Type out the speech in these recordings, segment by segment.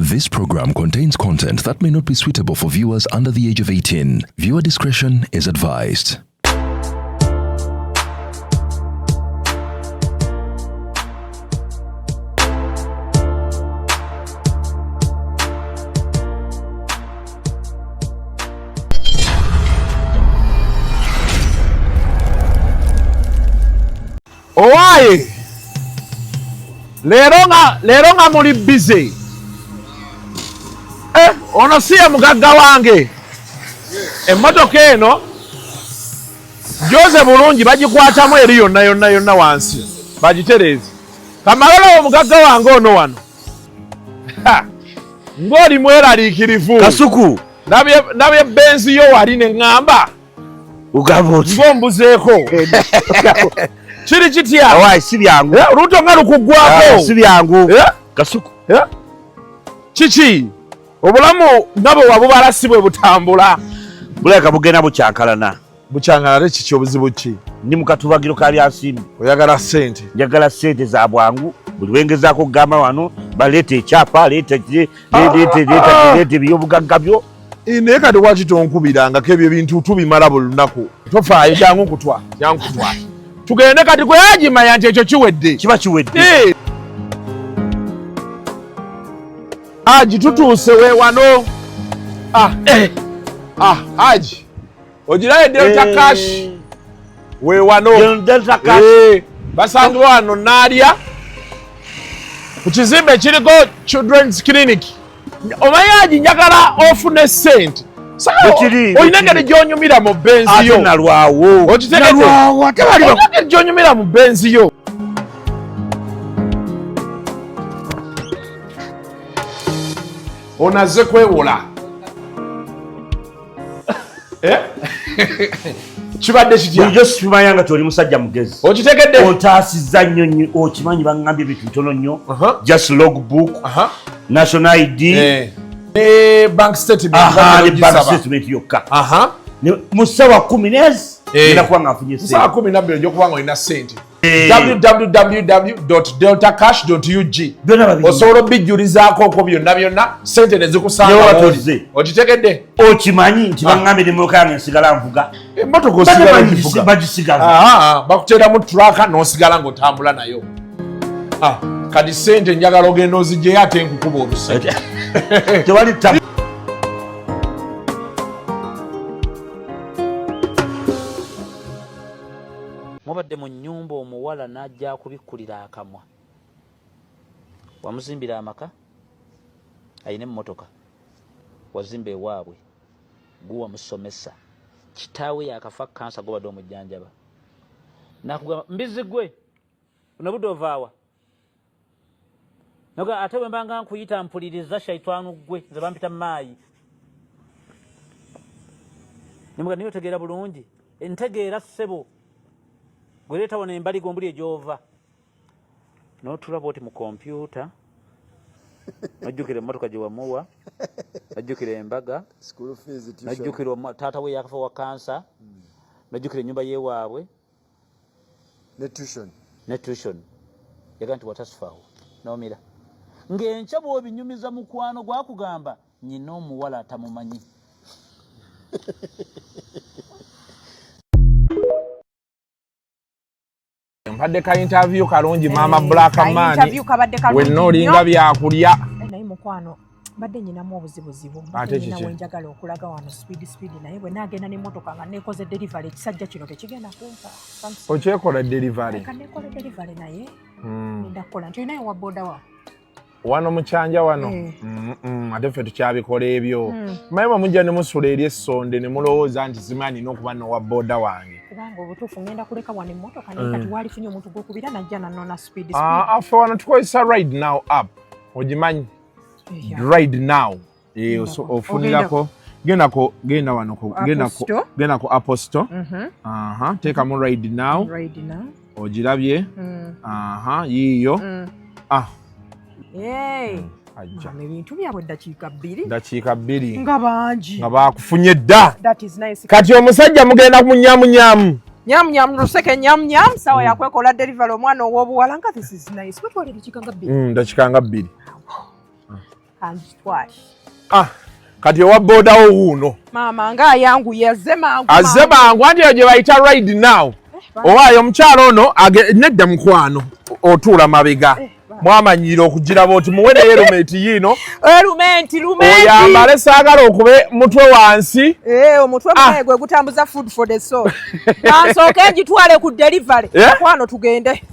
This program contains content that may not be suitable for viewers under the age of 18. Viewer discretion is advised. Owaye lero nga muli busy ono siya mugagga wange emmotoka eno gyoze bulungi bagikwatamu eri yonna wansi bagitereze kamalalo omugagga wange ono wano ng'oli mweraliikirivu Kasuku nabye benzi yo wali ne ŋŋamba ng'ombuzeeko kiri kitya awai si byangu oluto nga lukuggwako si byangu Kasuku kiki obulamu nabo wabubala si bwe butambula buleka bugenda bucyankalana bucyankalana kiki obuzibu ki ndi mu katubagiro ka byasimbi oyagala ssente njagala ssente za bwangu buli wengezaako okugamba wano baleeta ekyapa leeta ebyobugagga byo naye kati waki tonkubirangako ebyo bintu tubimala buli lunaku tofaayo jangu kutwa tugende kati gwe yagimanya nti ekyo kiwedde kiba kiwedde Aji tutuuse we wano Aji ogirayo Delta Cash we wano Delta Cash basangibwa wano naalya ku kizimbe kiriko Children's Clinic omanyi Aji njagala ofune ssente olina engeri gy'onyumira mu benzi yo nalwawo engeri gy'onyumira mu benzi yo onaze kwewola kibadde kitya bulijjo sikimanya nga toli musajja mugezi okitegedde ontaasizza nnyo okimanyi baŋŋambye ebintu bitono nnyo just logbook national ID bank statement yokka mu ssaawa 10 ngenda kuba nga nfunye ssaawa 12 egy'okuba nga olina ssente www.deltacash.ug osobola obijjulizaako okwo byonna ssente ne zikusanga okitegedde okimanyi nti baŋŋambye emmotoka yange nsigala nvuga emmotoka osigala ngivuga bagisigaza bakuteeramu turaka n'osigala ng'otambula nayo kati ssente njagala ogenda ozigyeyo ate nkukuba oluse tewali mubadde mu nnyumba omuwala n'ajja kubikkulira akamwa wamuzimbira amaka ayina emmotoka wazimba ewaabwe gwe wamusomesa kitaawe yakafa kansa gobadde omujjanjaba nakugamba mbizi gwe onobudde ovaawa noga ate bwe mbanga nkuyita mpuliriza shaitwanu gwe nze bampita maayi nimuga niyo tegeera bulungi entegeera ssebo gwereeta wano embaligo mbuli egyova n'otulaba oti mu kompyuta najjukira emmotoka gye wamuwa najjukira embaga najjukira taata we yakafa wa kansa najjukira ennyumba yewaabwe ne tuition yaga nti watasifaawo n'omira ng'enkya bw'obinyumiza mukwano gwakugamba nyina omuwala atamumanyi mpadde ka interview kalungi mama Black Man wenna olinga byakulya naye mukwano badde nyinamu obuzibuzibu badde nyina wenjagala okulaga wano speed naye bwe naagenda n'emmotoka nga neekoze delivery ekisajja kino tekigenda kumpa okyekola delivery kanekola delivery naye nenda kukola nti olinayo wa boda wa wano mukyanja wano ate ffe tukyabikola ebyo maye mujja ne musula eri essonde ne mulowooza nti simanyi n'okuba nowa boda wange kubanga obutuufu ngenda kuleka wano emmotoka naye kati waalifunye omuntu gwokubira najja nanona speed affe wano tukozesa ride now app ogimanyi ride now ofunirako genda wano genda ku Apple Store teekamu ride now ogirabye yiiyo ebintu byabwe dakiika 2 nga bangi nga bakufunye dda kati omusajja mugenda munyamunyamu luseke nyamnyam sawa yakwekola delivery omwana ow'obuwala nga this is nice kwetwala dakika nga 2 dakika nga 2 kanjitwale. Kati owa boda wo wuno. Mama nga yangu yazze mangu. Azze mangu andi yo gye bayita right now. Owaayo omukyalo ono nedda mukwano otuula mabega. Mwamanyira okugira boti muwere helmet yino. Helmet. Oyambale saagala okube mutwe wansi. Omutwe gwe gutambuza food for the soul. Kansooke njitwale ku delivery. Kwano tugende.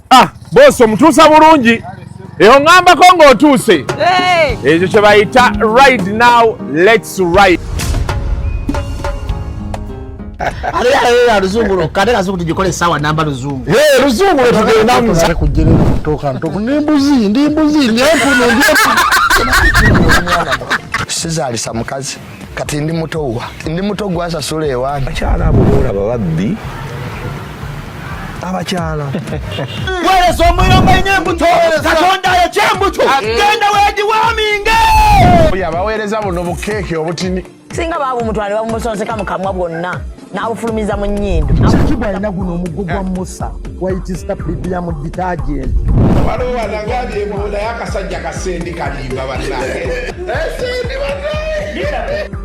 Boss omutuusa bulungi. Eyo ngambako ng'otuuse. Ekyo kye bayita ride now, let's ride. Ale luzungu kale kazungu tujikole sawa namba luzungu. Luzungu tugenda muza kujira kutoka ntoko ndi mbuzi sizalisa mukazi kati ndi muto gwasa sule ewana abakyala abo boolaba babbi abakyala wereso omuyomba enyembuto katonda yekyembuto genda wegiwaminge yabaweereza buno bukeeke obutini singa babu mutwale bamusonseka mukamwa bwonna n'abufulumiza mu nnyindo kibwa alina guno omuggo gwa musa wayitista biblia mu detergent waliwo wanagambye ebola y'akasajja kasendi kalimba bannange esendi bannange.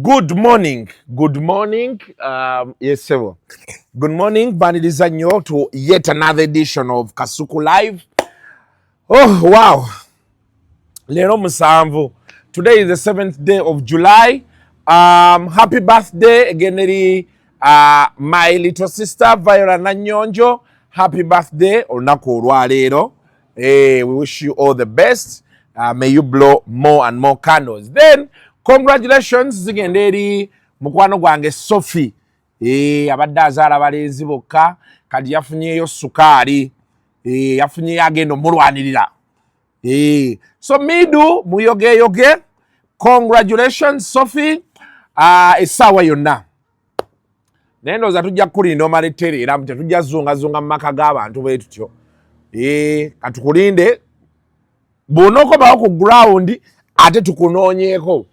Good morning. Yes, sir. Good morning, Banidizanyo, to yet another edition of Kasuku Live. Oh, wow. Lero musanvu. Today is the 7th day of July. Happy birthday again, my little sister, Viola Nanyonjo. Happy birthday, Onako Lero. We wish you all the best. May you blow more and more candles. Then, congratulations zigenderi mukwano gwange Sophie abadde azaala abalenzi bokka kati yafunyeyo sukaali yafunyeyo agenda omulwanirira so midu muyogeyoge congratulations Sophie essaawa yonna naye ndowooza tujja kukulinda omala ettereera mu tetujja zungazunga mu maka g'abantu bwe tutyo katukulinde bw'onookomawo ku ground ate tukunoonyeeko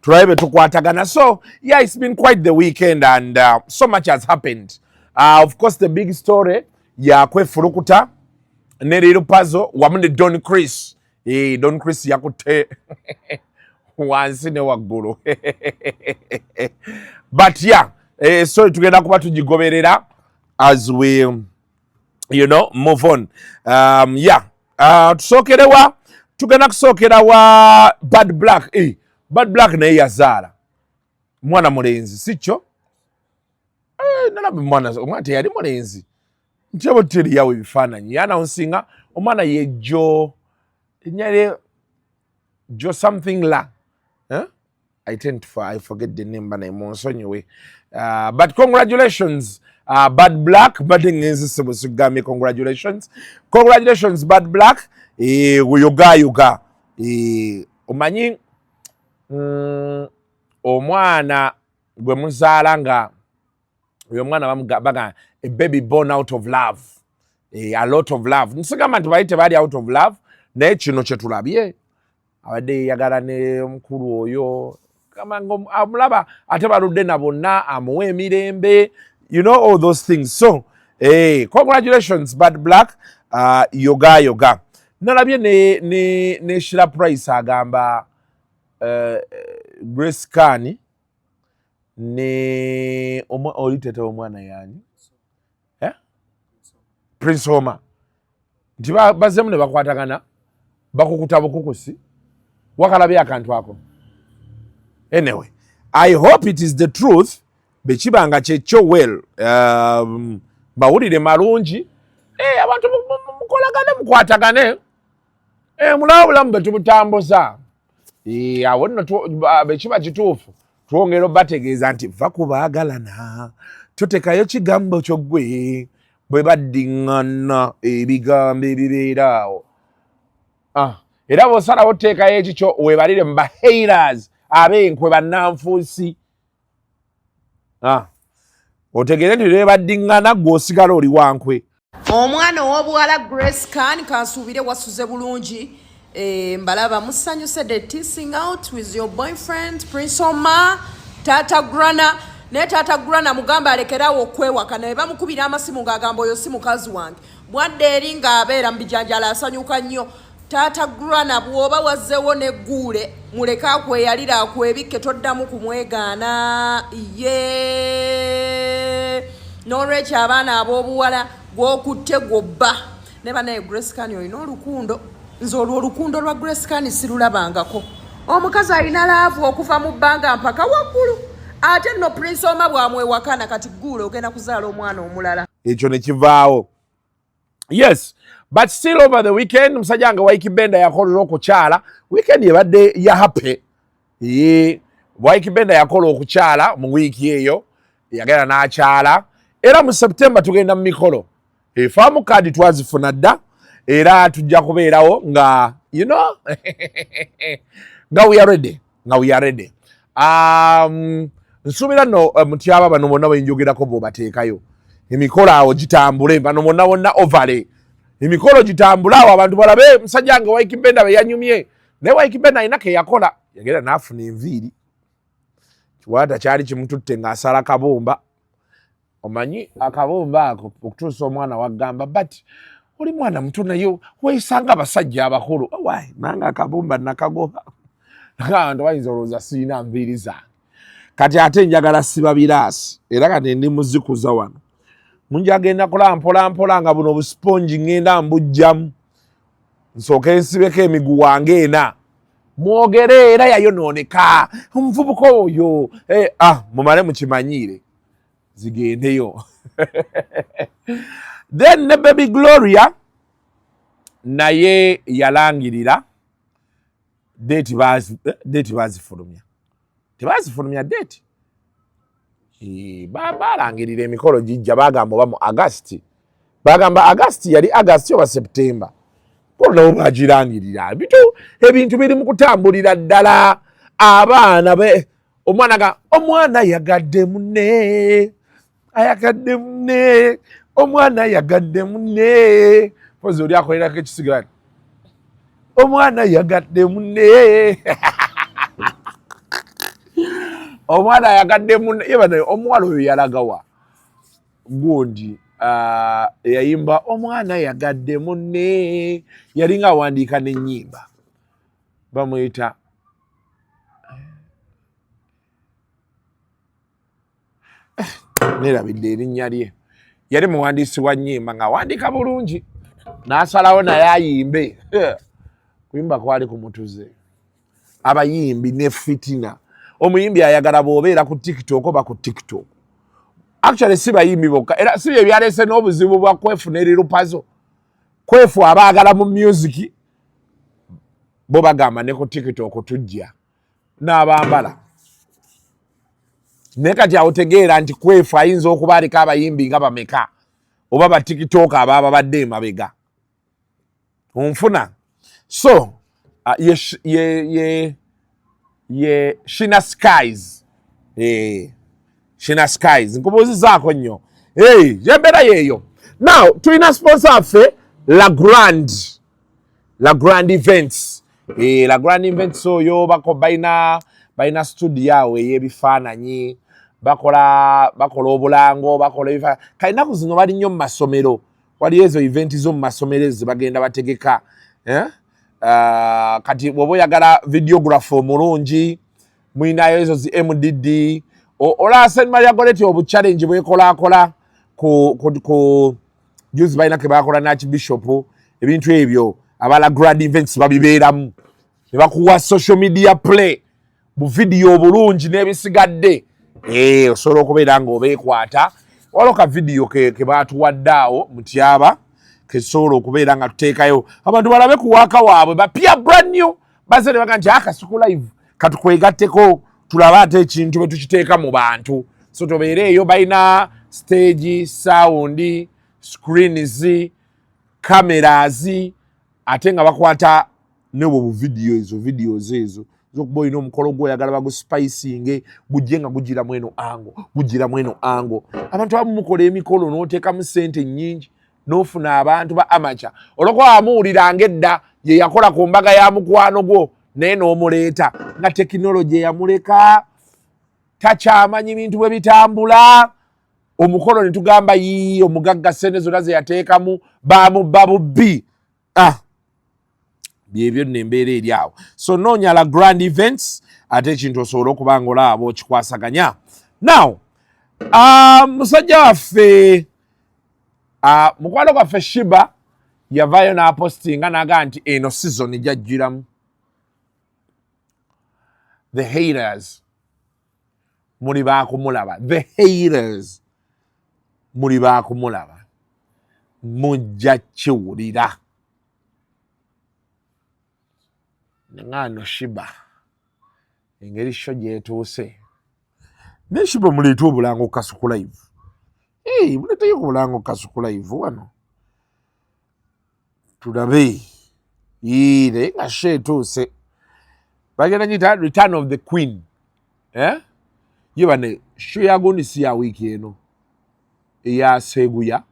tulabe tukwatagana. So yeah, it's been quite the weekend and so much has happened. Of course the big story ya Kwefulukuta ne Lil Pazo wamu ne Don Chris. Don Chris yakutte wansi ne waggulu. But yeah, so tugenda kuba tugigoberera as we move on. Tusookerewa tugenda kusookera wa Bad Black. Bad Black naye yazaala mwana mulenzi sikyo nalabe omwana teyali mulenzi ntyabo teri yawe ebifaananyi yanawunsinga omwana ye jo something la I forget the name bana munsonyiwe but congratulations Bad Black bade ngenzi sebusigamye congratulations Bad Black yuga omanyi omwana gwe muzaala nga oyo mwana baga a baby born out of love a lot of love nsigamba nti bali tebali out of love naye kino kye tulabye abadde yeyagala ne mukulu oyo kamango amulaba ate baludde na bonna amuwa emirembe all those things so congratulations Bad Black yoga nalabye ne Shira Price agamba Grace Kani ne olitete omwana yani Prince Homa nti bazemu ne bakwatagana bakukuta bukukusi wakalabye akantu ako anyway I hope it is the truth bekibanga kyekyo well bawulire malungi abantu mukolagane mukwatagane mulaba bulamu betubutambuza awo nno bekiba kituufu twongera bategeeza nti va kubaagalana totekayo kigambo kyo gwe bwe baddiŋŋana ebigambo ebibeera awo era bw'osalawo teekayo ekikyo weebalire mu bahaters ab'enkwe bannanfuusi otegere nti bebaddingana gw'osigala oli wankwe. Omwana ow'obuwala Grace Khan kansuubire wasuze bulungi. Mbalaba musanyuse the teasing out with your boyfriend Prince Omar. Tata Grana ne Tata Grana mugamba alekerawo okwewaka naye bamukubira amasimu ng'agamba oyo si mukazi wange. Bwadde eri ng'abeera mu bijanjala asanyuka nnyo. Tata Grana bw'oba wazzeewo n'egguule muleke akweyalira akwebikke toddamu kumwegaana. N'olwekyo abaana ab'obuwala gw'okutte gw'obba ne banaye Grace Khan olina olukundo. Nze olwo olukundo lwa Grace Khan sirulabangako. Omukazi alina laavu okuva mu bbanga mpaka waggulu. Ate nno Prince Omar bw'amwewakana kati gguule ogenda kuzaala omwana omulala. Ekyo ne kivaawo. Yes, but still over the weekend musajja wange Waikibenda yakolera okukyala. Weekend yebadde ya happy. Waikibenda yakola okukyala mu wiiki eyo yagenda n'akyala. Era mu September tugenda mu mikolo. Farm card twazifuna dda. Era tujja kubeerawo nga nga we are ready. Nsuubira no mutyaba bano bonna bwenjogerako bw'obateekayo emikolo awo gitambule bano bonna ovale emikolo gitambule awo abantu balabe musajja wange Waikibenda be yanyumye naye Waikibenda alina ke yakola yagenda n'afuna enviiri kiwata kyali kimututte ng'asala kabomba. Omanyi akabomba ako okutuusa omwana waggamba but oli mwana muto naye weesanga abasajja abakulu nange akabomba nakagoba abantu bayinza olowooza sirina nviiri zange kati ate njagala siba biraasi era kati ndi muzikuza wano munjagenda kola mpola nga buno obuspongi ngenda mbujjamu nsooke nsibeko emiguu wange ena mwogere era yayonooneka omuvubuka oyo mumale mukimanyiire zigendeyo. Then ne baby Gloria naye yalangirira date bazifulumya tebazifulumya date balangirira emikolo gijja bagamba oba mu August bagamba August yali August oba September konawo bagirangirira ebintu biri mu kutambulira ddala abaana omwana yagadde munne ayagadde munne omwana yagadde munne pozi oli akolerako ekisigala omwana yagadde munne omwana yagadde munne yebana omuwala oyo yalagawa gundi yayimba omwana yagadde munne yalinga awandiika n'ennyimba bamuyita nerabidde erinnya lye yali muwandiisi wa nnyimba ng'awandiika bulungi n'asalawo naye ayimbe kuyimba kwali ku mutuze abayimbi ne fitina omuyimbi ayagala bw'obeera ku TikTok oba ku TikTok actually si bayimbi bokka era si bye byaleese n'obuzibu bwa Kwefu ne Lil Pazo. Kwefu abaagala mu music bo bagamba ne ku TikTok tujja n'abambala naye kati awo tegeera nti Kwefu ayinza okuba aliko abayimbi nga bameka oba ba TikTok ababa badde emabega onfuna so ye Shina Skies Shina Skies nkubuuzizaako nnyo yembeera yeeyo now tulina sponsor affe La Grand Events La Grand Events oyo balina studio awo ey'ebifaananyi bakola obulango bakola kalinaku zino bali nnyo mu masomero waliyo ezo eventi zo mu masomero ezo bagenda bategeka kati bw'oba oyagala videographer omulungi mulinayo ezo zi MDD olaasa Maria Goretti obuchallenge bwekolaakola ku juzi balina ke bakola n'Archbishop ebintu ebyo abala Grand Events babibeeramu ne bakuwa social media play bu video obulungi n'ebisigadde osobola okubeera ng'obeekwata waliwo ka video ke baatuwadde awo mutyaba kesobola okubeera nga tuteekayo abantu balabe ku waaka waabwe bapya brand new baze ne baga nti akasuku live katukwegatteko tulabe ate ekintu bwe tukiteeka mu bantu so tobeere eyo balina stage sound screens cameras ate nga bakwata nebo bu videos ezo zokuba olina omukolo gw'oyagala baguspicinge gujje nga gugira mweno ango abantu abamu mukola emikolo n'oteekamu ssente nnyingi n'ofuna abantu ba amaca olwokuba wamuwuliranga edda ye yakola ku mbaga ya mukwano gwo naye n'omuleeta nga tekinologi eyamuleka takyamanyi bintu bwe bitambula omukolo ne tugamba yiiyo omugagga ssente zonna ze yateekamu bamubba bubbi byebyo nembeera eri awo so noonya la grand events ate ekintu osobola okuba nga olaaba okikwasaganya now musajja waffe mukwano gwaffe Shiba yavaayo n'apostinga n'agaa nti eno season ejajjiramu the haters muli baakumulaba the haters muli baakumulaba mujja kiwulira ngano Shiba engeri sho gyetuuse ne Shiba muleeta obulango Kasuku live muleetayo obulango Kasuku live wano tulabe naye nga sho etuuse bagenda nyita return of the queen ye bane sho yagondisi ya wiiki eno eya Seguya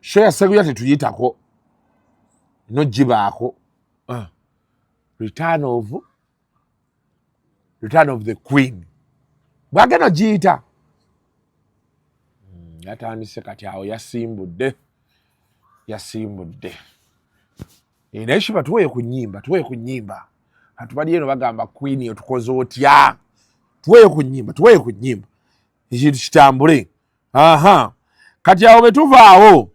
sho ya Seguya tetuyitako no gibaako return of the queen bwagenda giyita yatandise kati awo yasimbudde naye Shiba tuweeyo ku nnyimba atubali eno bagamba queen otukoze otya tuweeyo ku nnyimba ekintu kitambule kati awo betuvaawo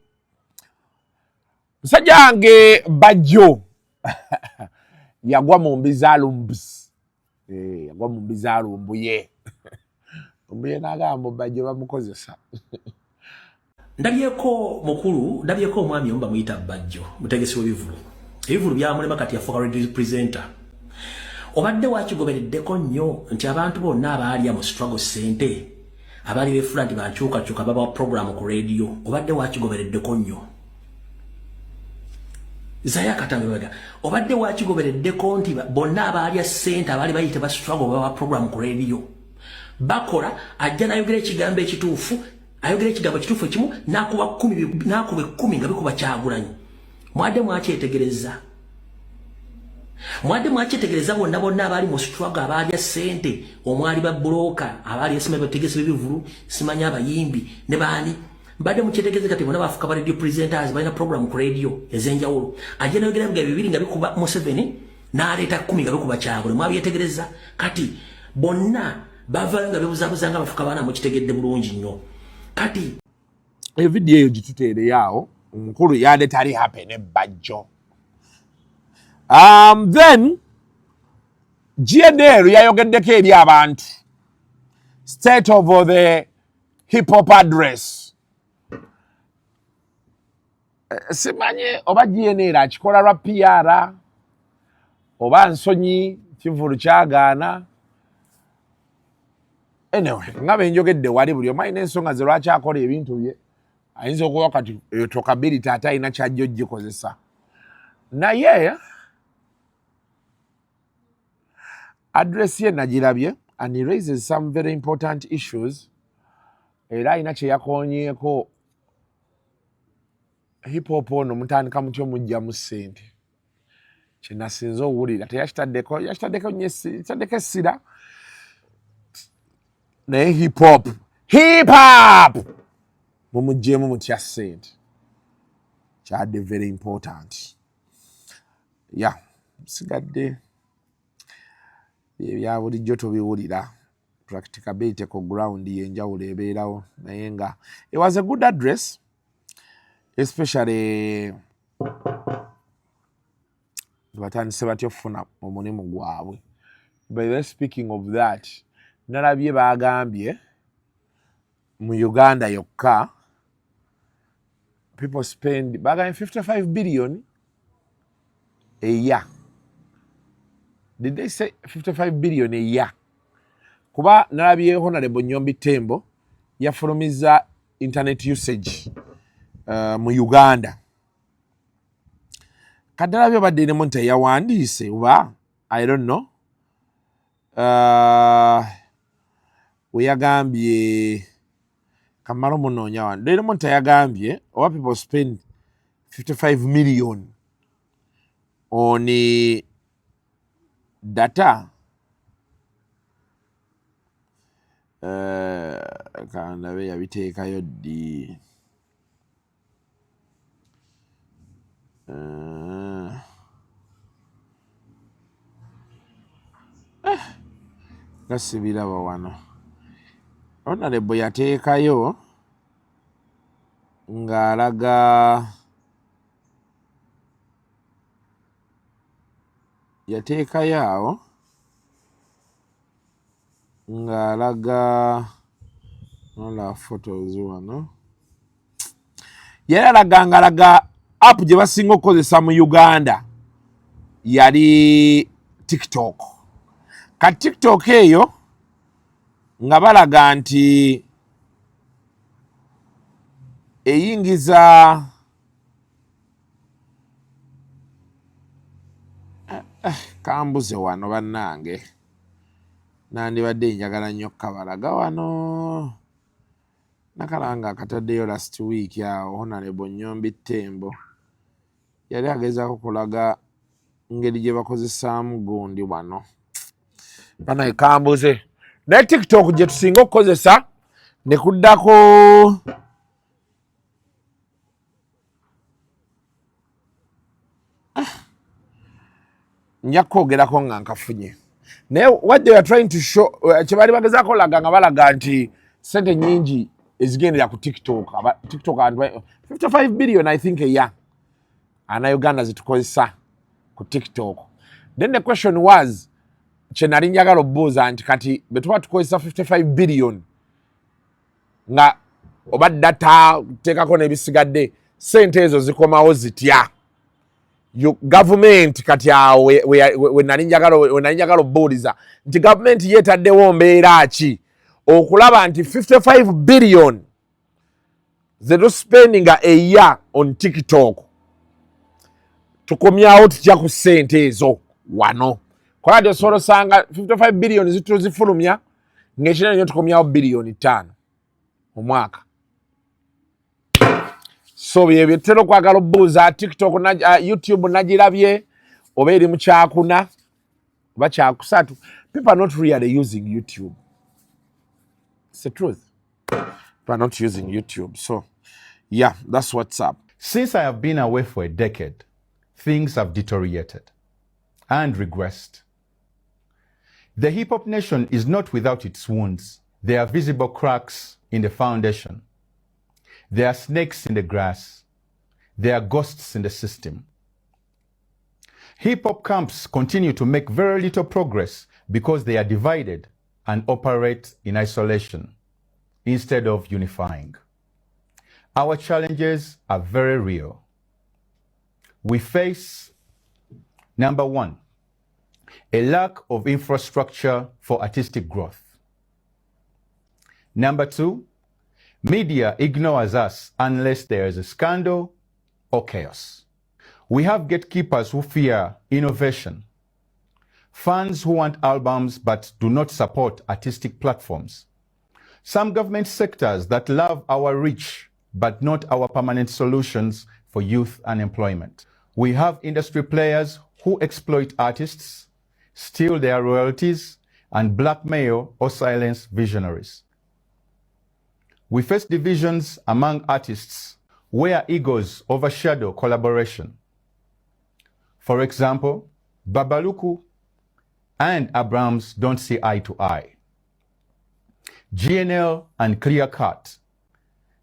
musajja wange Bajjo yagwa mu mbizaalumbuye ombuye n'agamba Bajjo bamukozesa ndabyeko omwami omu bamuyita Bajjo mutegesi w'ebivulu ebivulu byamulema kati yafuuka radio presenter obadde wakigobereddeko nnyo nti abantu bonna abaalya mu struggle center abaali beefula nti bankyukakyuka baba program ku radio obadde wakigobereddeko nnyo Zaya Katamwega obadde wakigobereddeko nti bonna abaalya ssente abaali bayita ba struggle baba program ku radio bakola ajja n'ayogera ekigambo ekituufu ayogera ekigambo kituufu ekimu n'akuba 10 nga bikuba Kyagulanyi mwadde mwakyetegereza bonna abaali mu struggle abaalya ssente omwali ba broker abaali esima bategese b'ebivulu simanya abayimbi ne baani mbadde mukyetegereza kati bonna bafuuka ba radio presenters balina program ku radio ez'enjawulo ajja n'ayogera ebigambo 2 nga bikuba Museveni n'aleeta 10 nga bikuba Kyagulanyi mwabyetegereza kati bonna bavaayo nga bebuzabuza nga bafuuka baana mukitegedde bulungi nnyo kati evidiyo eyo gituteereyo awo omukulu yadde tali happy ne Bajjo then GNL yayogeddeko eri abantu state of the hip hop address simanye oba GNL akikola lwa PR oba nsonyi kivulu kyagaana anyway nga benjogedde wali buli omu alina ensonga ze lwaki akola ebintu bye ayinza okuba kati tokability ate alina kyajja ogikozesa naye address ye nagirabye and he raises some very important issues era alina kye yakoonyeeko hip hop ono mutandika mutya omugyamu ssente kye nasinze owulira teyakitaddeko essira naye hip hop mumugjeemu mutya ssente kyadde very important sigadde ebya bulijjo tobiwulira practicability ku ground yenjawulo ebeerawo naye nga it was a good address especially batandise batya okufuna omulimu gwabwe by the speaking of that nalabye bagambye mu Uganda yokka people spend bagambye 55 billion a year. Did they say 55 billion a year? Kuba nalabye Honorable Nyombi Tembo yafulumiza internet usage mu Uganda. Kadalabye badde ne monte yawandiise oba I don't know. We yagambye kamaro munoonya wano. Leero muntu yagambye owa people spend 55 million on data. Kandabe yabiteekayo ddi. Gasibiraba wano. Honorable yateekayo ng'alaga yateekayo awo ng'alaga nola photos wano yalaga ng'alaga app gye basinga okukozesa mu Uganda yali TikTok. Ka TikTok eyo nga balaga nti eyingiza kambuze wano bannange nandibadde njagala nnyo kabalaga wano nakalanga akataddeyo last week awo Honorable Nyombi Tembo yali agezaako kulaga ngeri gye bakozesaamu gundi wano bano ekambuze naye TikTok gye tusinga okukozesa ne kuddako nja kwogerako nga nkafunye naye what they are trying to show kye bali bagezaako laga nga balaga nti sente nyingi ezigendera ku TikTok 55 billion I think a year ana Uganda zitukozesa ku TikTok. Then the question was kye nali njagala obuuza nti kati bwe tuba tukozesa 55 billion nga oba data teekako n'ebisigadde sente ezo zikomawo zitya government kati awo we nali njagala obuuliza nti government yeetaddewo mbeera ki okulaba nti 55 billion ze spending a year on TikTok tukomyawo tutya ku sente ezo wano kola osobola osanga 55 billion zifulumya ng'ekinene nnyo tukomyawo billion 5 mu mwaka. So bye tutera okwagala obuuza TikTok YouTube nagirabye oba eri mu kyakuna oba kyakusatu. People are not really using YouTube. It's the truth. People are not using YouTube. So yeah, that's what's up. Since I have been away for a decade, things have deteriorated and regressed. The hip-hop nation is not without its wounds. There are visible cracks in the foundation. There are snakes in the grass. There are ghosts in the system. Hip-hop camps continue to make very little progress because they are divided and operate in isolation instead of unifying. Our challenges are very real. We face, number one, a lack of infrastructure for artistic growth. Number two, media ignores us unless there is a scandal or chaos. We have gatekeepers who fear innovation, fans who want albums but do not support artistic platforms, some government sectors that love our reach but not our permanent solutions for youth unemployment. We have industry players who exploit artists, steal their royalties, and blackmail or silence visionaries. We face divisions among artists where egos overshadow collaboration. For example, Babaluku and Abrams don't see eye to eye. GNL and Clear Cut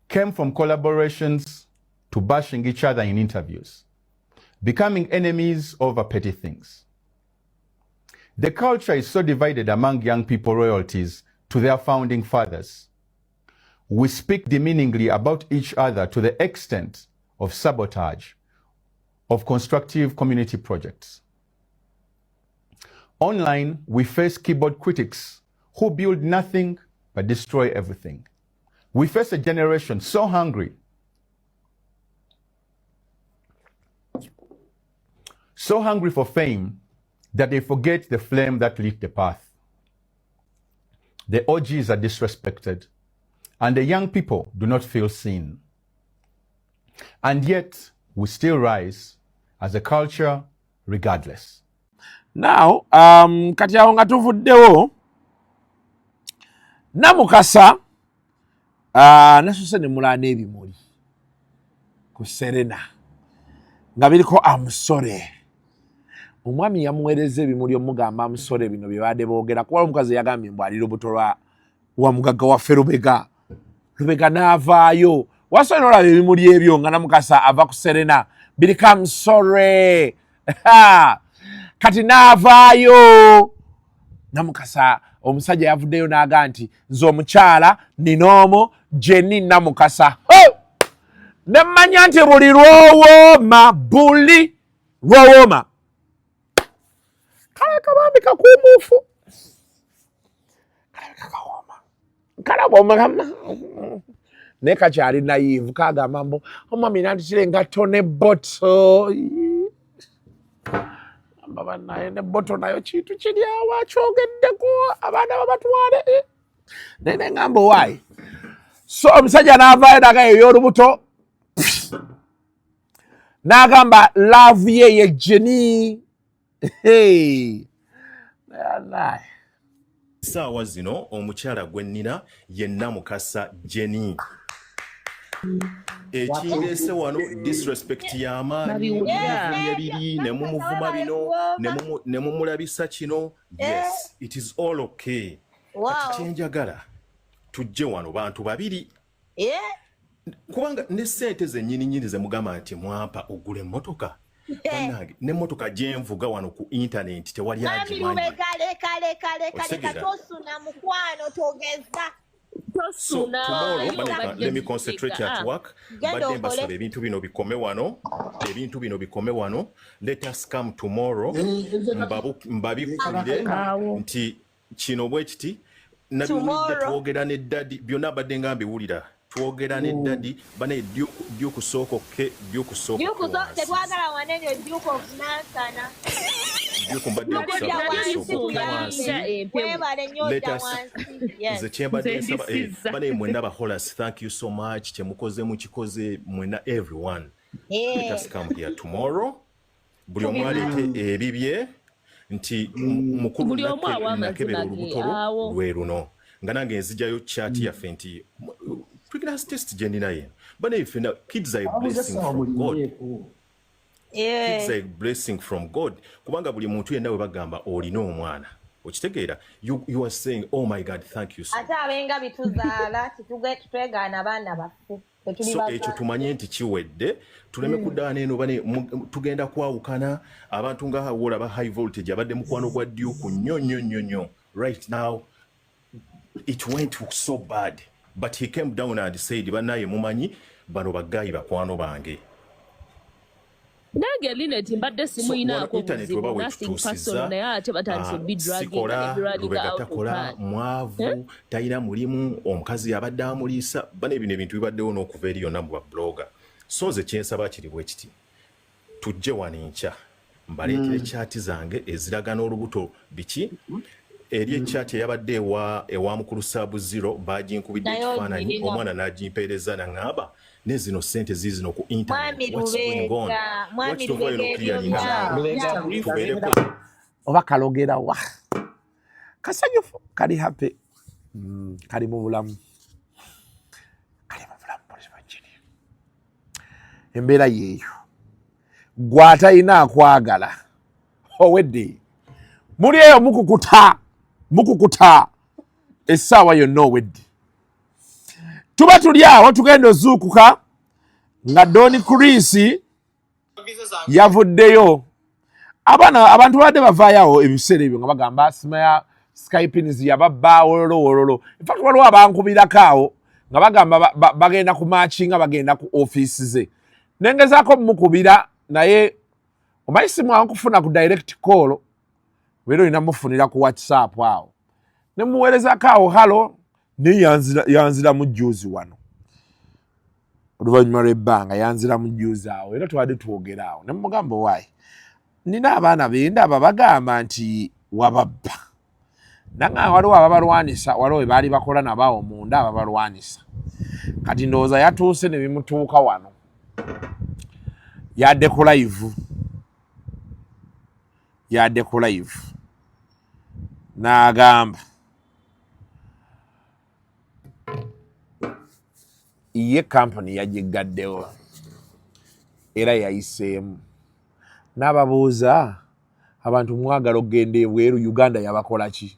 came from collaborations to bashing each other in interviews, becoming enemies over petty things. The culture is so divided among young people royalties to their founding fathers. We speak demeaningly about each other to the extent of sabotage of constructive community projects. Online, we face keyboard critics who build nothing but destroy everything. We face a generation so hungry for fame that they forget the flame that lit the path. The OGs are disrespected, and the young people do not feel seen. And yet, we still rise as a culture regardless. Now, kati aho nga tuvuddewo Namukasa nasose ne mulana ebimuli ku Serena nga biriko amusore. Omwami yamuweereza ebimuli omugamba amusore bino bye baade boogera kuba omukazi yagambye mbu ali lubuto lwa mugagga waffe Lubega n'avaayo. Wasole n'olaba ebimuli ebyo nga Namukasa ava ku Serena biriko amusore kati n'avaayo. Namukasa omusajja yavuddeyo n'aga nti nze omukyala ninoomo Jenny Namukasa. Ne mmanya nti buli lwowooma kale kabambi kakuumuufu kalaba naye kakyali nayivu kagamba mbu omwami nantitire engatto ne bboto banaye ne bboto nayo kintu kiri awo akyogeddeko abaana babatwale naye neŋŋamba owaayi. So omusajja n'avaayo n'agamba ey'olubuto n'agamba laavu ye Jenny. Saawa zino omukyala gwe nnina ye Namukasa Jenny. Ekindeese wano disrespect y'amaanyi ebiri ne mumuvuma bino ne mumulabisa kino. Yes, it is all okay. Kati kyenjagala tujje wano bantu babiri kubanga ne ssente zennyini ze mugamba nti mwampa ogula emmotoka bannange n'emmotoka gyenvuga wano ku internet tewali agimanyi. tosuna mukwano togeza. So tomorrow let me concentrate at work. Badde mbasaba ebintu bino bikome wano. Let us come tomorrow mbabikulire nti kino bwe kiti nabiwulidde twogera ne daddy byonna badde nga mbiwulira twogera ne daddy bane dyukusooka tetwagala wanenyo dyuko okunansana bane mwena baholas. Thank you so much kyemukoze mukikoze mwena everyone. Let us come here tomorrow. Buli omu aleete ebibye nti mukulu nakebera olubuto lwe luno nga nange nzijayo chat yaffe nti pregnancy test gye ndina yeno bane ife na kids are a blessing from God. Kids are a blessing from God kubanga buli muntu yenna we bagamba olina omwana okitegeera you are saying oh my God thank you so ate abenga bituzaala tutwegaana baana baffe. So ekyo tumanye nti kiwedde tuleme kudaana eno bane tugenda kwawukana abantu nga wola ba high voltage abadde mukwano gwa Duke nnyo. Right now it went so bad but he came down and said banaye mumanyi bano bagayi bakwano bange. Nange Linet mbadde simu inaako kuzibu nothing personal naye ate batandise bidrugging mwavu tayina mulimu omukazi abadde amuliisa bane ebino ebintu bibaddewo n'okuva eri yonna mu bablogger. So nze kyensaba kiri bwe kiti tujje wano enkya mbaleetere chaati zange eziraga n'olubuto biki eri echaati eyabadde ewa mukulu Saabu Zero baginkubidde ekifaananyi omwana n'agimpeereza naŋŋamba ne zino ssente zizino ku internet. Oba kalogera wa kasanyufu kali happy kali mu bulamu embeera yeeyo gw'atalina akwagala owedde muli eyo mukukuta essaawa yonna owedde tuba tuli awo tugenda ozuukuka nga Doni Chris yavuddeyo abantu badde bavaayo ebiseera ebyo nga bagamba simaya Skyping yababba wololo. In fact waliwo abankubirako awo nga bagamba bagenda ku matching nga bagenda ku office ze nengezaako mukubira naye omanyi simu ankufuna ku direct call wero inamufunira ku WhatsApp awo nemuweerezako awo halo yanzira mu juzi wano oluvannyuma lw'ebbanga yanzira mu juzi awo era twadde twogera awo nemugamba waayi nina abaana benda ababagamba nti wababba nanga waliwo ababalwanisa waliwo baali bakola nabaawo munda ababalwanisa kati ndowooza yatuuse ne bimutuuka wano yadde ku live n'agamba ye kampani yagigaddewo era yayiseemu n'ababuuza abantu mwagala okugenda ebweru Uganda yabakola ki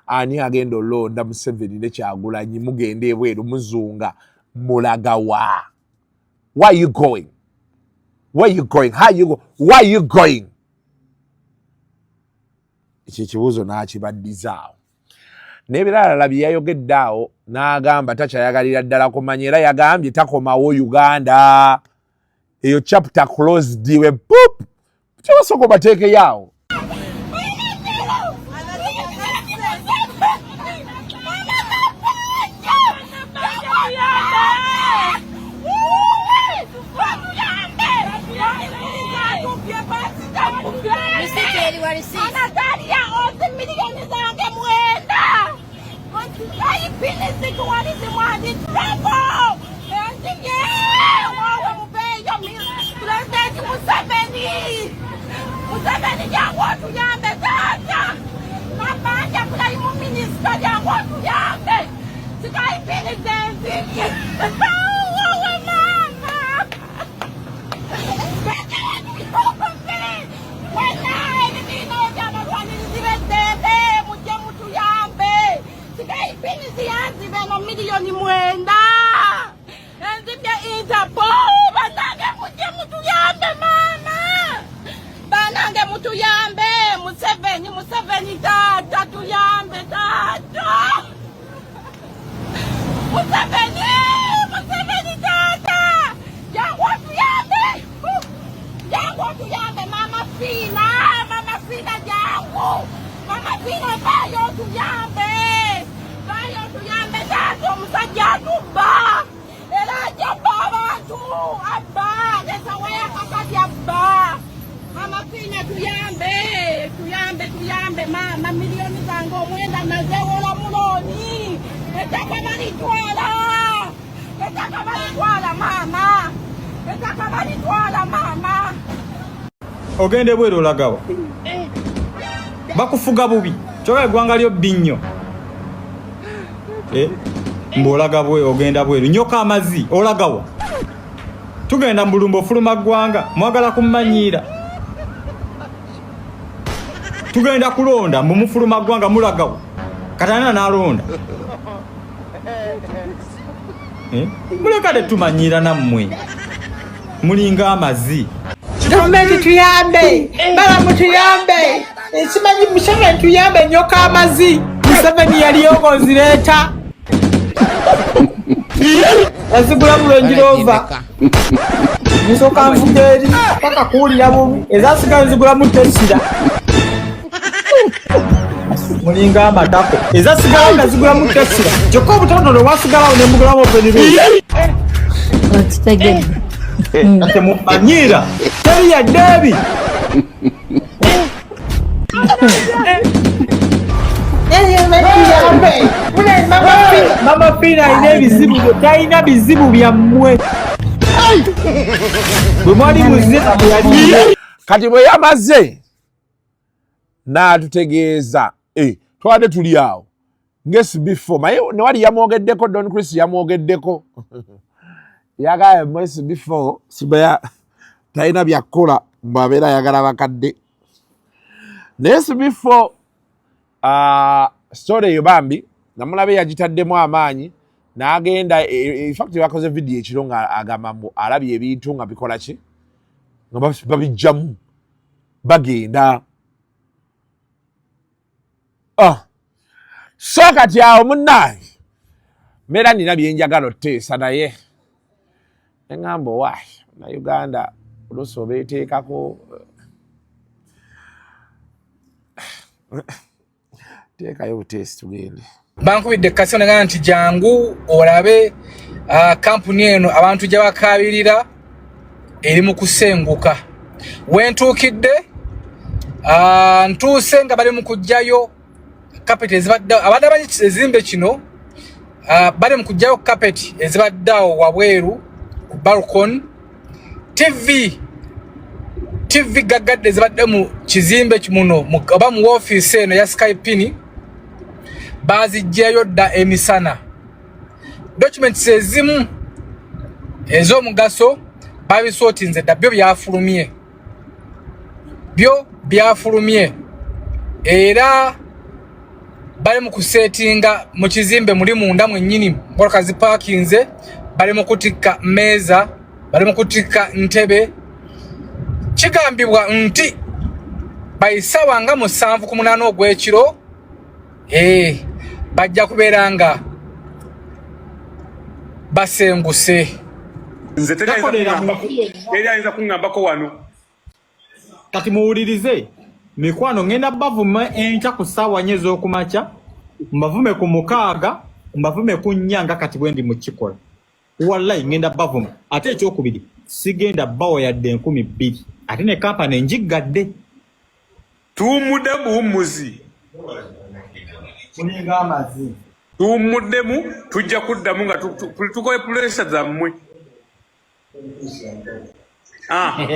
ani agenda olonda Museveni ne Kyagulanyi mugenda ebweru muzunga mulaga wa where you going how you go where you going ekibuuzo n'akibaddiza n'ebirala bye yayogedde awo n'agamba takyayagalira ddala kumanya era yagambye takomawo Uganda eyo chapter closed we boop kyabasoko bateeke yawo ogende bweru olagawa bakufuga bubi kyoka eggwanga lyo bbinyo mbolaga bwe ogenda bweru nyoka amazi olagawa tugenda mbulumbo fuluma ggwanga mwagala kummanyiira tugenda kulonda mumufuluma ggwanga mulagawa katana nalonda mulekade tumanyiira nammwe mulinga amazi Gavumenti tuyambe, bala mutuyambe, simanyi Museveni tuyambe nyoka amazi, Museveni yaliyo nzireta. Azigula mulonjirova. Musoka mvugeri, paka kuulira bubi, ezasiga nzigula mutesira. Mulinga amatako, ezasiga nzigula mutesira. Kyokka obutono wasigala ne mugula mu penibiri. Okitegedde. Ate mumanyira teri ya debi mama pina ine bizibu taina bizibu bya mmwe bwe mwali muzira yali kati bwe yamaze n'atutegeeza twade tuli awo ngesi before maye ne wali yamwogeddeko Don Chris yamwogeddeko yagaye mwezi before sibaya taina byakola mbabeera yagala bakadde nesi before story eyo bambi namulabe yagitaddemu amaanyi n'agenda in fact bakoze video ekiro nga agamba mbu alabye ebintu nga bikola ki nga babijjamu bagenda so kati awo munnange mbeera nina byenjagala oteesa naye engamba owaayi na Uganda oluusi obeeteekako teekayo buteesi tugende bankubidde kasi onagamba nti jangu olabe kampuni eno abantu gye bakaabirira eri mu kusenguka wentuukidde ntuuse nga bali mu kuggyayo kapeti ezibadde abadde amanyi ekizimbe kino bali mu kuggyayo kapeti ezibadde awo wabweru ku balcon TV gaggadde ezibadde mu kizimbe kimuno oba mu ofiisi eno ya Skypini baziggyayo dda emisana. Documents ezimu ez'omugaso babisootinze dda byo byafulumye era bali mu kusetinga mu kizimbe muli munda mwennyini motoka zipakinze bali mu kutikka mmeeza bali mu kutikka ntebe. Kigambibwa nti bayisawa nga 7:8 ogw'ekiro bajja kubeera nga basenguse. Nze teriyinza kuŋŋambako wano kati muwulirize mikwano ngenda bavume enkya ku ssaawa 4 ez'okumakya mbavume ku 6 mbavume ku 4 nga kati bwe ndi mu kikola wallahi ngenda bavume ate ekyokubiri sigenda bawo yadde 2,000 ate ne kampani njiggadde tuwummudde buwummuzi muninga amazi tuwummuddemu tujja kuddamu nga tukoye pulesa zammwe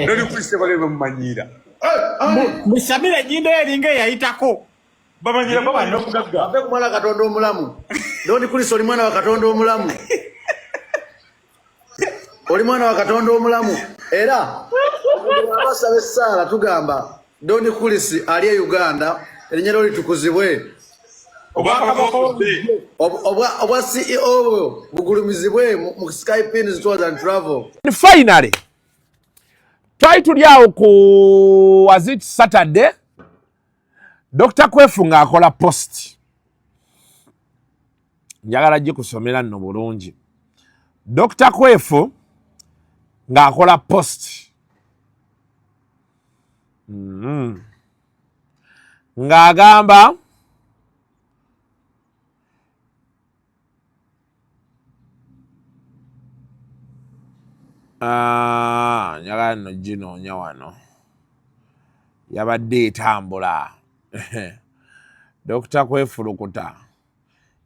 ndoli kulise balebe mumanyiira musabire nyindo eringa eyayitako bamanyira babana okugagga abe kumwana Katonda omulamu ndoli kulise oli mwana wa Katonda omulamu oli mwana wa Katonda omulamu era abasaba essala tugamba ndoli kulise ali e Uganda erinyero litukuzibwe obwa CEO bugulumizibwe mu Skypini Tours and Travel. Finally, try to lyawo ku was it Saturday, Dr Kwefu ng'akola post. Njagala gikusomera nno bulungi. Dr Kwefu ng'akola post. Ng'agamba njagala nno ginoonya wano yabadde etambula. Dr Kwefulukuta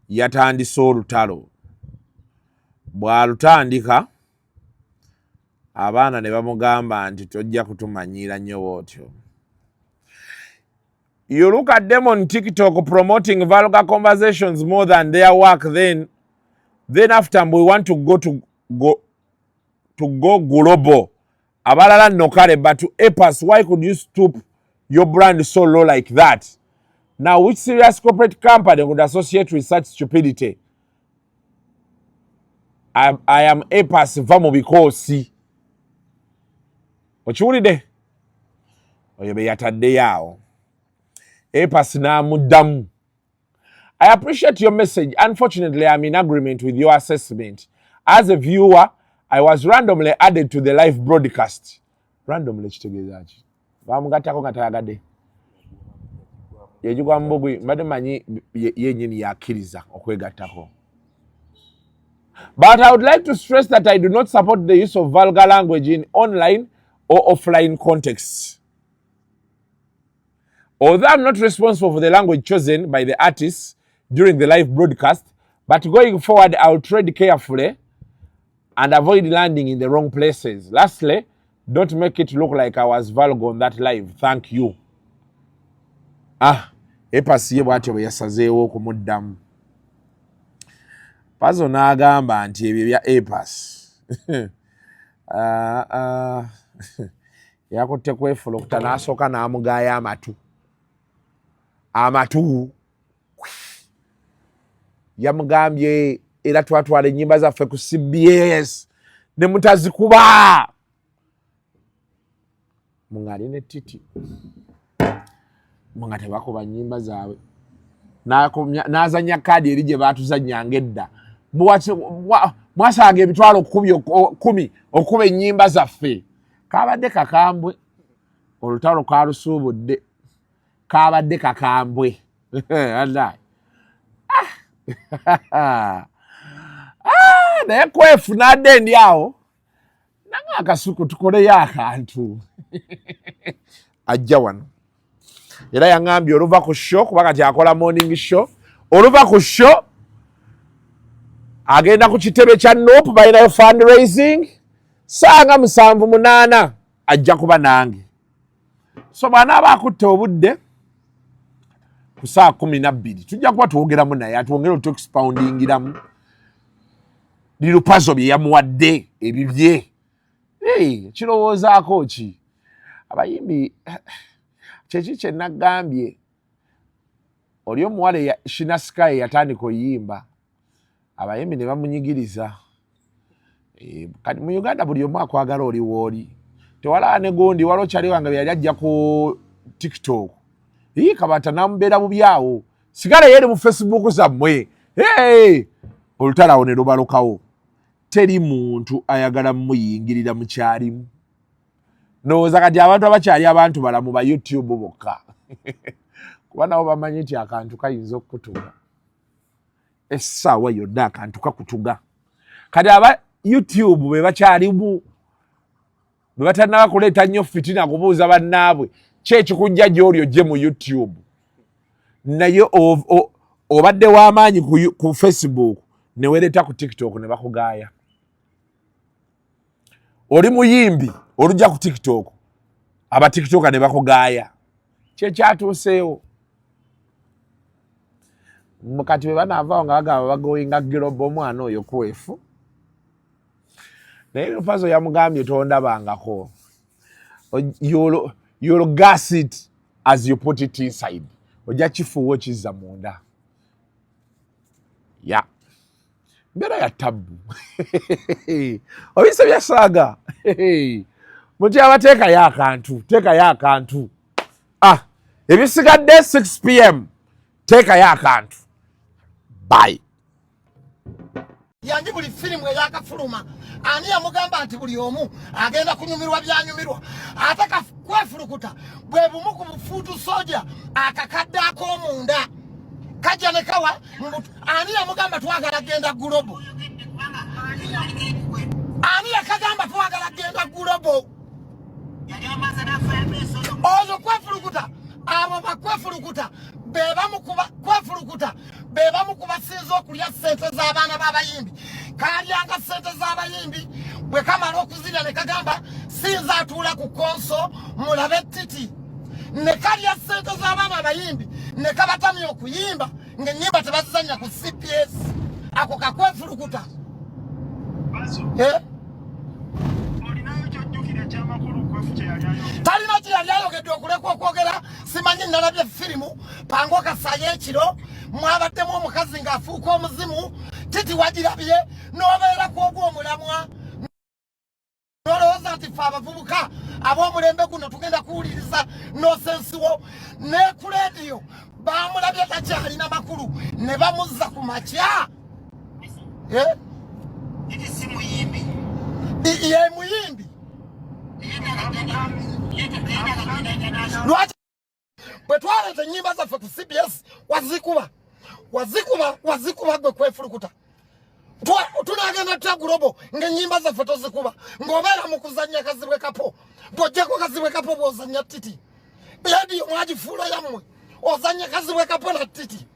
yatandise olutalo. Bw'alutandika abaana ne bamugamba nti tojja kutumanyiira nnyo bw'otyo. You look at them on TikTok promoting vulgar conversations more than their work, then after we want to go global. Abalala nokare, but to APAS, why could you stoop your brand so low like that? Now, which serious corporate company would associate with such stupidity? I am APAS Vamo because Ochiwulide oyebe yatadde yao APAS na mudamu. I appreciate your message. Unfortunately, I'm in agreement with your assessment. As a viewer, I was randomly added to the live broadcast. Randomly kitegezaaki. Bamugattako nga tayagadde. Yejugwa mbogwe mbadde manyi yennyini yakkiriza okwegattako. But I would like to stress that I do not support the use of vulgar language in online or offline contexts. Although I'm not responsible for the language chosen by the artists during the live broadcast, but going forward, I'll tread carefully and avoid landing in the wrong places. Lastly, don't make it look like I was vulgar on that live. Thank you. APAS ye bw'atyo bwe yasazeewo okumuddamu. Pazo n'agamba nti ebyo bya APAS. Yakutte Kwefulukuta n'asooka n'amugaaya amatu. Yamugambye era twatwala ennyimba zaffe ku CBS ne mutazikuba. Mungali ne titi. Munga tebakuba nnyimba zaabwe. N'azannya kaadi eri gye baatuzannyanga edda. Mwasanga emitwalo 10 okuba ennyimba zaffe. Kaabadde kakambwe. Olutalo kaalusuubudde. Kaabadde kakambwe. Wallahi. Naye Kwefu n'adde ndi awo nanga akasuku tukoleyo akantu ajja wano era yaŋŋambye oluva ku show kuba kati akola morning show oluva ku show agenda ku kitebe kya Nope balinayo fundraising sanga 7-8 ajja kuba nange so bw'anaaba akutte obudde ku 12 tujja kuba twogeramu naye atwongere otuexpoundingiramu Lil Pazo bye yamuwadde ebibye kirowoozaako ki abayimbi kyeki kye nagambye oli omuwala Shina Sky yatandika oyimba abayimbi ne bamunyigiriza kati mu Uganda buli omu akwagala oli wooli tewalaba ne gundi waliwo kyali wange yali ajja ku TikTok kabata namubeera bubyawo sigala yeri mu Facebook zammwe olutalawo ne lubalukawo teri muntu ayagala muyingirira mu kyalimu ndowooza kati abantu abakyali abantu balamu ba YouTube bokka kuba nabo bamanyi nti akantu kayinza okukutuga essaawa yonna akantu kakutuga kati aba YouTube be bakyalimu be batannaba kuleeta nnyo fitina kubuuza bannaabwe ki ekikujja gy'oli ojje mu YouTube naye obadde w'amaanyi ku Facebook ne weereta ku TikTok ne bakugaaya oli muyimbi olujja ku TikTok aba TikToker ne bakugaaya kyekyatuuseewo kati be banaavaawo nga bagamba bagoyinga global omwana oyo kwefu naye Lil Pazo yamugambye tondabangako you'll gas it as you put it inside ojja kifuuwa kizza munda ya mbeera ya tabbu obise byasaaga muti abateekayo akantu ebisigadde 6 PM teekayo akantu bye yanji buli firimu eyakafuluma ani yamugamba nti buli omu agenda kunyumirwa byanyumirwa ate Kwefulukuta bwe bumu ku bufuutu soja akakadde ak'omunda kajja ne kawa ani yamugamba twagala genda gulobo ani yakagamba twagala genda gulobo oyo Kwefulukuta abo bakwefulukuta Kwefulukuta beba mukubasinza okulya ssente z'abaana b'abayimbi kalyanga ssente z'abayimbi bwe kamala okuzirya ne kagamba sinza atuula ku konso mulabe titi ne kalya ssente z'abaana abayimbi ne kabatamya okuyimba ng'ennyimba tebazizannya ku CPS ako kakwefulukuta talina kye yali ayogedde okuleka okwogera simanyi nalabye firimu pango kasayo ekiro mwabaddemu omukazi ng'afuuka omuzimu titi wagirabye n'obeera ku ogw'omulamwa n'olowooza nti ffe abavubuka ab'omulembe guno tugenda kuwuliriza nosensiwo ne ku leediyo bamulabye takyalina makulu ne bamuzza ku makya ye muyimbi lwaki bwe twaleeta ennyimba zaffe ku CBS wazikuba gwe Kwefulukuta tunagenda tutya gulobo ng'ennyimba zaffe tozikuba ng'obeera mu kuzannya kazibwe kapo bw'ojjako kazibwe kapo bw'ozannya titi leediyo mwagifuula yammwe ozannya kazibwe kapo na titi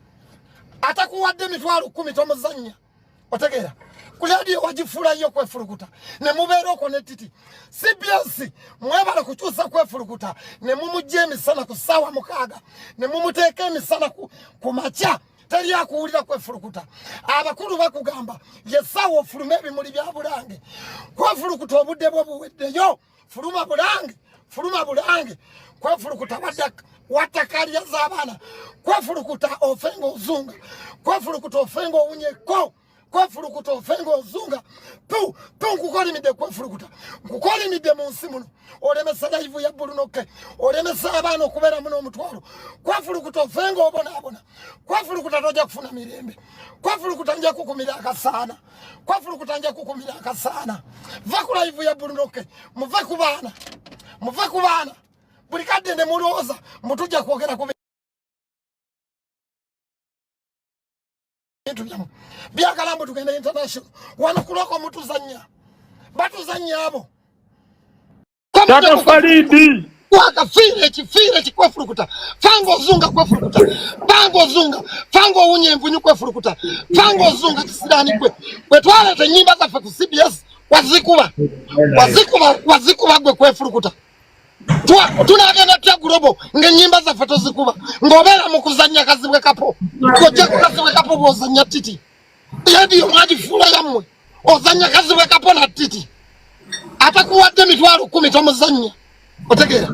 atakuwadde emitwalo 10 tomuzannya otegeera ku leediyo wagifuulayo Kwefulukuta ne mubeera okwo ne titi CBS mwebala kukyusa Kwefulukuta ne mumujja emisana ku ssaawa 6 ne mumuteeka emisana ku makya teri akuwulira Kwefulukuta abakulu bakugamba yessaawa ofulume ebimuli bya Bulange Kwefulukuta obudde bwe buweddeyo fuluma Bulange Kwefulukuta wattakalya z'abaana Kwefulukuta ofenga ozunga Kwefulukuta ofenga owunyeko Kwefulukuta ofenga ozunga nkukolimidde Kwefulukuta nkukolimidde mu nsi muno olemesa live ya Bulunoke olemesa abaana okubeera muno omutwalo Kwefulukuta ofenga obonaabona Kwefulukuta tojja kufuna mirembe Kwefulukuta nja kukumira akasaana Kwefulukuta nja kukumira akasaana va ku live ya Bulunoke muve ku baana buli kadde ne mulowooza mutujja kwogera ku byakalambo tugenda international wano kuloko mutuzannya batuzannya abo Tata Faridi. Wakafire Kwefulukuta. Fango zunga Kwefulukuta. Fango unyemvu Kwefulukuta. Fango zunga kisidani kwe. Wetwale te nyimba za fe ku CBS wazikuba gwe Kwefulukuta. Tunagenda tya gurobo nge nyimba za feto zikuba. Ngobera mukuzanya kazibwe kapo. Koje kazibwe kapo bozanya titi. Yadi yomaji fula yamwe. Ozanya kazibwe kapo na titi. Atakuwadde mitwalo 10 tomuzanya. Otegera.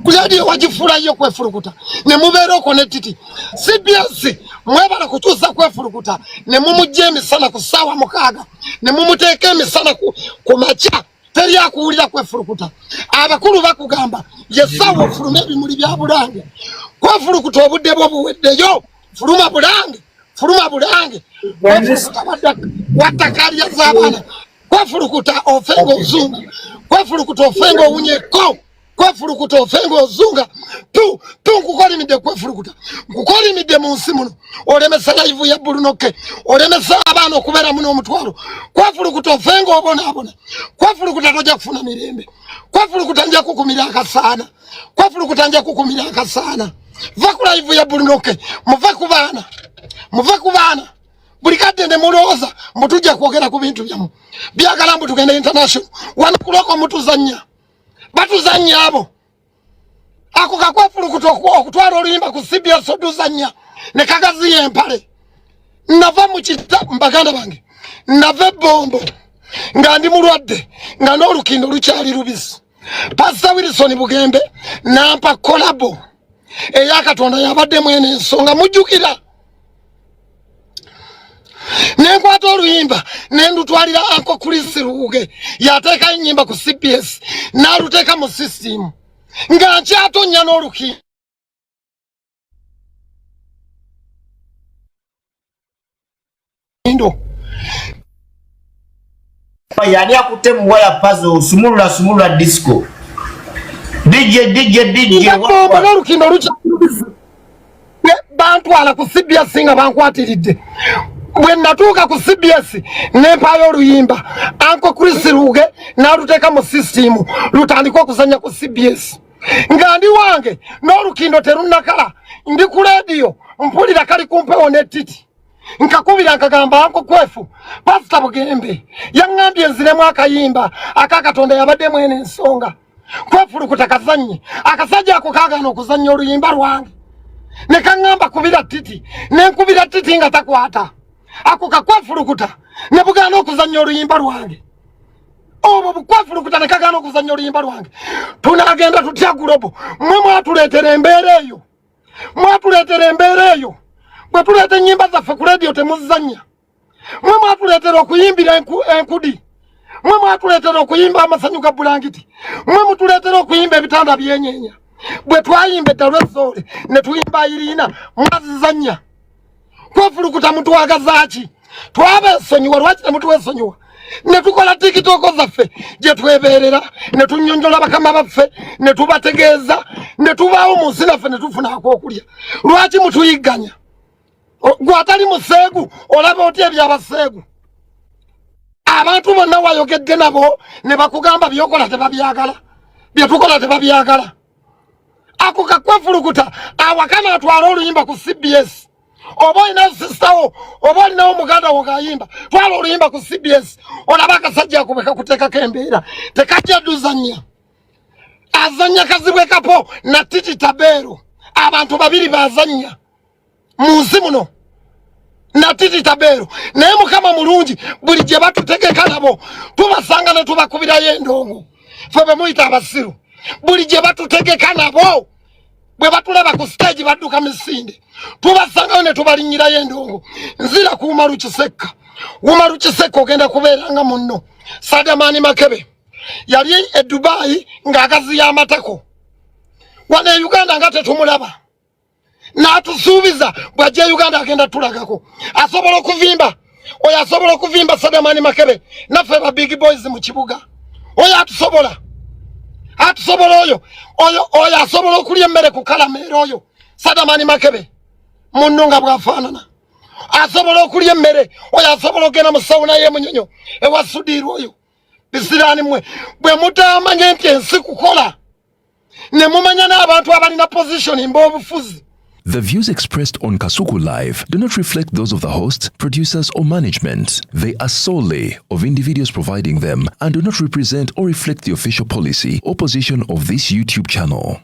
Kuyadi wajifula hiyo Kwefulukuta. Ne mubero connectiti. CBS mwebala kutuza Kwefulukuta. Ne mumujemi sana kusawa mukaga. Ne mumutekemi sana kumacha. Teri akuulira Kwefulukuta. Abakulu bakugamba yesawo fulume bimuli bya bulange. Kwefulukuta obudde bwo buweddeyo. Fuluma bulange. Watakalia zabana. Kwefulukuta ofengo zunga. Kwefulukuta ofengo unyeko. Kwefulukuta ofengo zunga. Kukoli mide Kwefulukuta. Kukoli mide munsi muno. Olemesa live ya Bulunoke. Olemesa abana okubera muno omutwalo. Kwefulukuta ofengo obona. Kwefulukuta toja kufuna mirembe. Kwefulukuta nja kukumira akasana. Kwefulukuta nja kukumira akasana. Vakula live ya Bulunoke. Muve kubana. Bulikade ne muloza mutujja kwogera ku bintu byamu. Byagala mbu tugende international. Wanakuloko mutuzanya. Batuzanya abo. Ako Kwefulukuta okutwala oluyimba ku CBS oduzanya ne kagazi empale. Nava mu kita mbaganda bange. Nave bombo. Nga ndi mulwadde. Nga n'olukindo lukyali lubisi. Pastor Wilson Bugembe nampa kolabo. Eyakatonda yabadde mwene ensonga mujjukira. Nenkwata oluyimba nendutwalira Uncle Chris Ruge yateeka ennyimba ku CBS n'aluteeka mu system nga nkyatonya n'olukindo. Yani akutte mu waya Pazo sumulula disco. DJ n'olukindo lukyali bantwala ku CBS nga bankwatiridde. When natuka ku CBS nempayo oluyimba Uncle Chris Ruge n'aluteeka mu system lutandikwa kuzanya ku CBS nga ndi wange n'olukindo terunakala ndi ku radio mpulira kali kumpewo netiti nkakubira nkagamba Uncle Kwefu Pastor Bugembe yaŋŋambye nziremu akayimba akakatonda yabadde mwene ensonga Kwefulukuta kazanye akasajja ako kaagana okuzanya oluyimba lwange ne kaŋŋamba kubira titi nenkubira titi nga takwata ako Kwefulukuta ne bugana okuzanya oluyimba lwange. Obo Kwefulukuta ne kagana okuzanya oluyimba lwange. Tunagenda tutya gulobo. Mwe mwatuleetera embeera eyo. Bwe tuleeta ennyimba zaffe ku radio temuzanya. Mwe mwatuleetera okuyimbira enkudi. Mwe mwatuleetera okuyimba amasanyu ga bulangiti. Mwe mutuleetera okuyimba ebitanda byenyeenya. Bwe twayimba eddalwesoole ne tuyimba Irina mwazizanya. Kwefulukuta mutuwagazaaki. Twabesonyiwa lwaki temutwesonyiwa. Ne tukola TikTok zaffe gye twebeerera ne tunnyonnyola bakama baffe ne tubategeeza ne tubaawo mu nsi naffe ne tufuna ak'okulya. Lwaki mutuyigganya? Gwe atali museegu olaba otya ebyabaseegu. Abantu bonna wayogedde nabo ne bakugamba byokola tebabyagala. Bye tukola tebabyagala. Ako Kwefulukuta awakana atwala oluyimba ku CBS. Oba olina sistawo, oba olinawo muganda wo ng'ayimba, twala oluyimba ku CBS, olaba akasajja ako bwe kakuteekako embeera, tekajja duzanya. Azanya kazibwe kapo na Titi Tabeero. Abantu babiri bazanya mu nsi muno na Titi Tabeero. Naye Mukama mulungi buli gye batutegeka nabo tubasanga ne tubakubirayo endongo. Ffe be muyita abasiru. Buli gye batutegeka nabo bwe batulaba ku stage badduka misinde. Tubasanga ne tubalinnyirayo endongo. Nzira kuuma Lukisekka. Wuma Lukisekka ogenda kubeeranga munno. Sadamani Makebe yali e Dubai ng'agaziya amatako. Wano e Uganda nga tetumulaba. N'atusuubiza bw'ajja Uganda agenda tulagako. Asobola okuvimba. Oyo asobola okuvimba Sadamani Makebe. Naffe ba big boys mu kibuga. Oyo atusobola. Atusobola oyo asobola okulya emmere ku kalameera oyo Sadamani Makebe munno nga bw'afaanana. Asobola okulya emmere oyo asobola okugenda mu sawuna y'emunyonyo ewa Sudiru oyo bisirani mwe bwe mutamanya nti ensi kukola ne mumanya n'abantu abalina position mbobufuzi. The views expressed on Kasuku Live do not reflect those of the hosts, producers, or management. They are solely of individuals providing them and do not represent or reflect the official policy or position of this YouTube channel.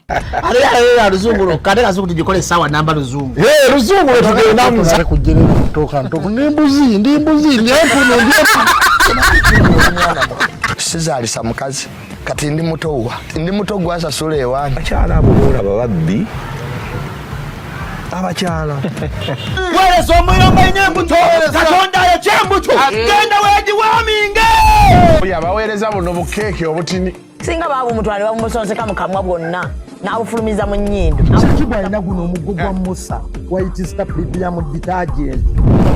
Sizalisa mukazi kati ndi muto gwasa sule ewange akyala abola bababbi abakyala werezo omuyomba inyembuto katonda yechembuto genda wedi waminge yabaweereza buno bukeeke obutini singa babu mutwale bamusonseka mu kamwa bwonna n'abufulumiza mu nnyindo kibwa alina guno omuggo gwa musa white star premium detergent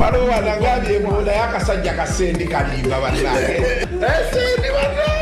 waliwo wanagambye embunda y'akasajja kasendi kalimba bannange esendi bannange